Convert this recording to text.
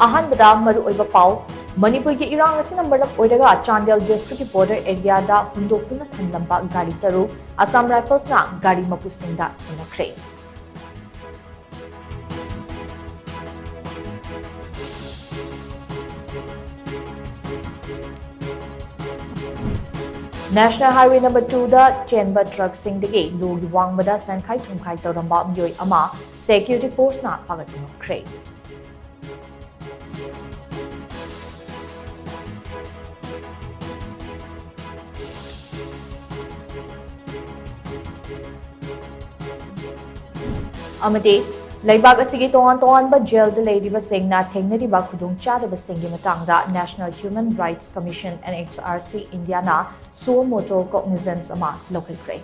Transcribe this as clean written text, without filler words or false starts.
ꯑꯍꯥꯟꯕꯗ ꯃꯔꯨꯑꯣꯏꯕ ꯄꯥꯎ ꯃꯅꯤꯄꯨꯔꯒꯤ ꯏꯔꯥꯡ ꯑꯁꯤꯅ ꯃꯔꯝ ꯑꯣꯏꯔꯒ ꯆꯥꯟꯗꯦꯜ ꯗꯤꯁꯇ꯭ꯔꯤꯛꯀꯤ ꯕꯣꯔꯗꯔ ꯑꯦꯔꯤꯌꯥꯗ ꯍꯨꯟꯗꯣꯛꯇꯨꯅ ꯊꯝꯂꯝꯕ ꯒꯥꯔꯤ 6 ꯑꯁꯥꯝ ꯔꯥꯏꯐꯜꯁꯅ ꯒꯥꯔꯤ ꯃꯄꯨꯁꯤꯡꯗ ꯁꯤꯟꯅꯈ꯭ꯔꯦ꯫ National Highway No. 2 ꯆꯦꯟꯕ ꯇ꯭ꯔꯛꯁꯤꯡꯗꯒꯤ ꯂꯣꯒꯤ ꯋꯥꯡꯃꯗ ꯁꯦꯟꯈꯥꯏ ꯊꯨꯝꯈꯥꯏ ꯇꯧꯔꯝꯕ ꯃꯤꯑꯣꯏ ꯑꯃ ꯁꯦꯀ꯭ꯌꯨꯔꯤꯇꯤ ꯐꯣꯔꯁꯅ ꯐꯥꯒꯠꯄ ꯉꯝꯈ꯭ꯔꯦ꯫ ꯑꯃꯗꯤ ꯂꯩꯕꯥꯛ ꯑꯁꯤꯒꯤ ꯇꯣꯉꯥꯟ-ꯇꯣꯉꯥꯟꯕ ꯖꯦꯜꯗ ꯂꯩꯔꯤꯕꯁꯤꯡꯅ ꯊꯦꯡꯅꯔꯤꯕ ꯈꯨꯗꯣꯡꯆꯥꯗꯕꯁꯤꯡꯒꯤ ꯃꯇꯥꯡꯗ national human rights commission (NHRC) ꯏꯟꯗꯤꯌꯥꯅ ꯁꯨꯑꯣ ꯃꯣꯇꯣ ꯀꯣꯒꯅꯤꯖꯦꯟꯁ ꯑꯃ ꯂꯧꯈꯠꯈ꯭ꯔꯦ꯫